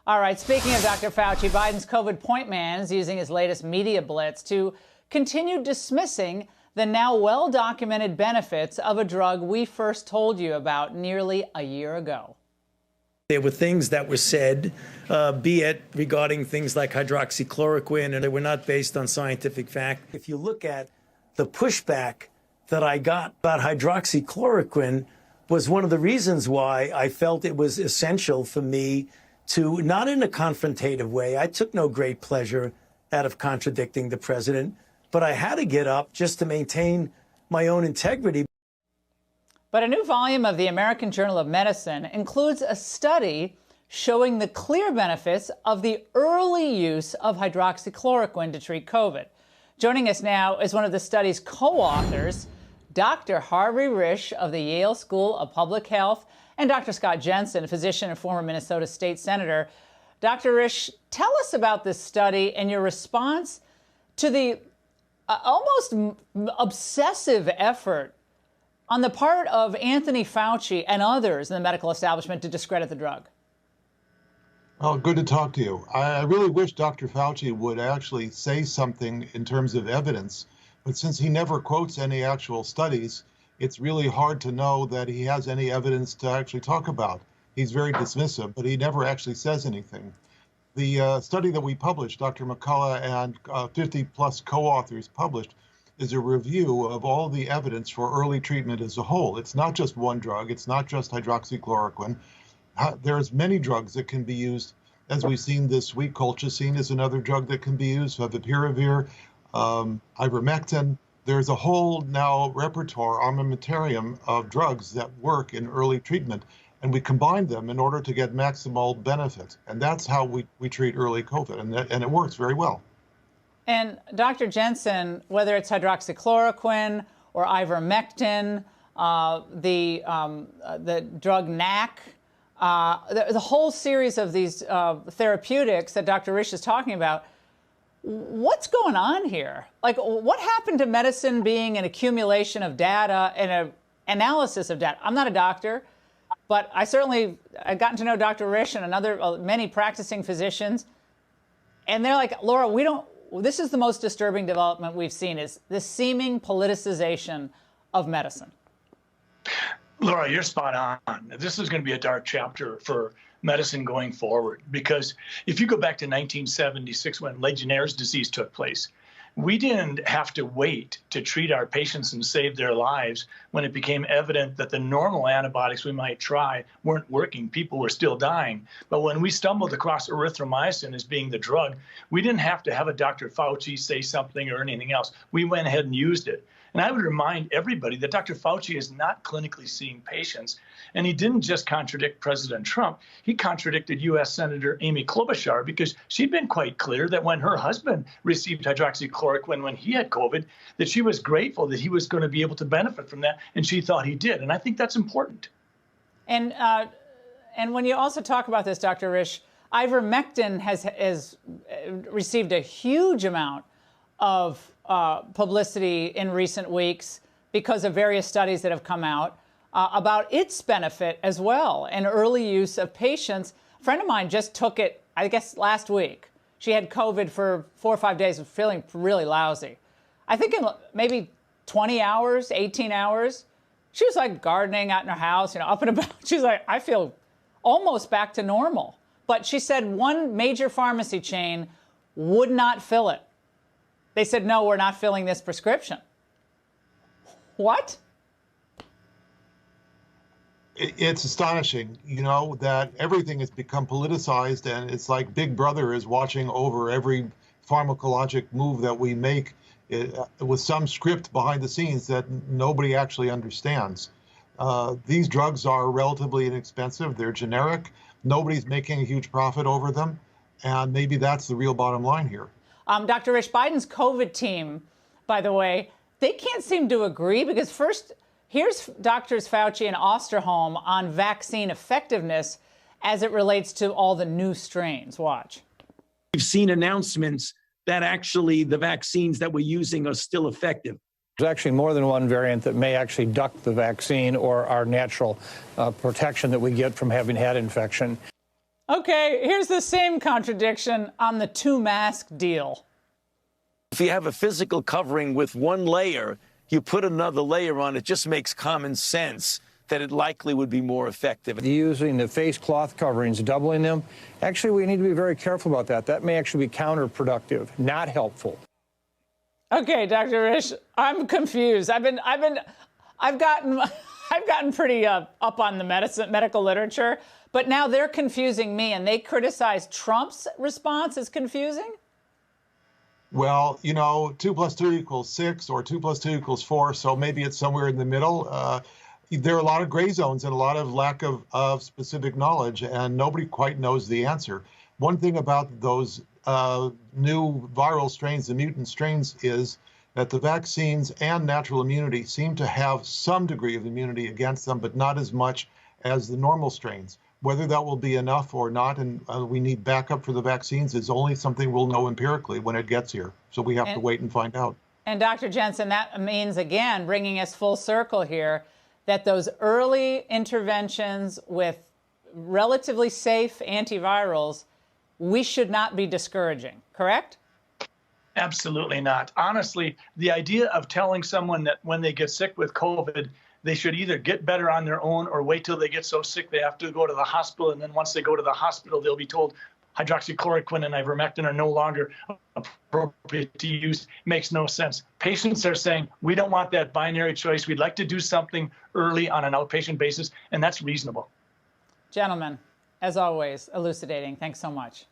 All right, speaking of Dr. Fauci, Biden's COVID point man is using his latest media blitz to continue dismissing the now well-documented benefits of a drug we first told you about nearly a year ago. There were things that were said, be it regarding things like hydroxychloroquine, and they were not based on scientific fact. If you look at the pushback that I got about hydroxychloroquine was one of the reasons why I felt it was essential for me to, not in a confrontative way, I took no great pleasure out of contradicting the president, but I had to get up just to maintain my own integrity. But a new volume of the American Journal of Medicine includes a study showing the clear benefits of the early use of hydroxychloroquine to treat COVID. Joining us now is one of the study's co-authors, Dr. Harvey Risch of the Yale School of Public Health, and Dr. Scott Jensen, a physician and former Minnesota State Senator. Dr. Risch, tell us about this study and your response to the almost obsessive effort on the part of Anthony Fauci and others in the medical establishment to discredit the drug. Oh, good to talk to you. I really wish Dr. Fauci would actually say something in terms of evidence, but since he never quotes any actual studies, it's really hard to know that he has any evidence to actually talk about. He's very dismissive, but he never actually says anything. The study that we published, Dr. McCullough and 50-plus co-authors published, is a review of all the evidence for early treatment as a whole. It's not just one drug. It's not just hydroxychloroquine. There's many drugs that can be used. As we've seen this week, colchicine is another drug that can be used, favipiravir, ivermectin. There's a whole now repertoire, armamentarium of drugs that work in early treatment, and we combine them in order to get maximal benefit. And that's how we treat early COVID, and it works very well. And Dr. Jensen, whether it's hydroxychloroquine or ivermectin, the drug NAC, the whole series of these therapeutics that Dr. Risch is talking about, what's going on here? Like, what happened to medicine being an accumulation of data and an analysis of data? I'm not a doctor, but I've gotten to know Dr. Risch and many practicing physicians, and they're like, Laura, this is the most disturbing development we've seen, is the seeming politicization of medicine. Laura, you're spot on. This is going to be a dark chapter for medicine going forward, because if you go back to 1976 when Legionnaire's disease took place, we didn't have to wait to treat our patients and save their lives when it became evident that the normal antibiotics we might try weren't working. People were still dying. But when we stumbled across erythromycin as being the drug, we didn't have to have a Dr. Fauci say something or anything else. We went ahead and used it. And I would remind everybody that Dr. Fauci is not clinically seeing patients. And he didn't just contradict President Trump. He contradicted U.S. Senator Amy Klobuchar, because she'd been quite clear that when her husband received hydroxychloroquine when he had COVID, that she was grateful that he was going to be able to benefit from that. And she thought he did. And I think that's important. And when you also talk about this, Dr. Risch, ivermectin has received a huge amount of publicity in recent weeks because of various studies that have come out about its benefit as well, and early use of patients. A friend of mine just took it, I guess, last week. She had COVID for 4 or 5 days, feeling really lousy. I think in maybe 20 hours, 18 hours, she was like gardening out in her house, up and about. She's like, I feel almost back to normal. But she said one major pharmacy chain would not fill it. They said, no, we're not filling this prescription. What? It's astonishing, that everything has become politicized, and it's like Big Brother is watching over every pharmacologic move that we make with some script behind the scenes that nobody actually understands. These drugs are relatively inexpensive. They're generic. Nobody's making a huge profit over them. And maybe that's the real bottom line here. Dr. Risch, Biden's COVID team, by the way, they can't seem to agree, because first, here's Drs. Fauci and Osterholm on vaccine effectiveness as it relates to all the new strains. Watch. We've seen announcements that actually the vaccines that we're using are still effective. There's actually more than one variant that may actually duck the vaccine or our natural protection that we get from having had infection. Okay, here's the same contradiction on the two-mask deal. If you have a physical covering with one layer, you put another layer on, it just makes common sense that it likely would be more effective. Using the face cloth coverings, doubling them, actually we need to be very careful about that. That may actually be counterproductive, not helpful. Okay, Dr. Risch, I'm confused. I've gotten pretty up on the medical literature, but now they're confusing me, and they criticize Trump's response as confusing? Well, 2 + 2 = 6 or 2 + 2 = 4, so maybe it's somewhere in the middle. There are a lot of gray zones and a lot of lack of specific knowledge, and nobody quite knows the answer. One thing about those new viral strains, the mutant strains, is that the vaccines and natural immunity seem to have some degree of immunity against them, but not as much as the normal strains. Whether that will be enough or not, and we need backup for the vaccines, is only something we'll know empirically when it gets here. So we have to wait and find out. And Dr. Jensen, that means, again, bringing us full circle here, that those early interventions with relatively safe antivirals, we should not be discouraging, correct? Absolutely not. Honestly, the idea of telling someone that when they get sick with COVID, they should either get better on their own or wait till they get so sick they have to go to the hospital, and then once they go to the hospital, they'll be told hydroxychloroquine and ivermectin are no longer appropriate to use, makes no sense. Patients are saying, we don't want that binary choice. We'd like to do something early on an outpatient basis, and that's reasonable. Gentlemen, as always, elucidating. Thanks so much.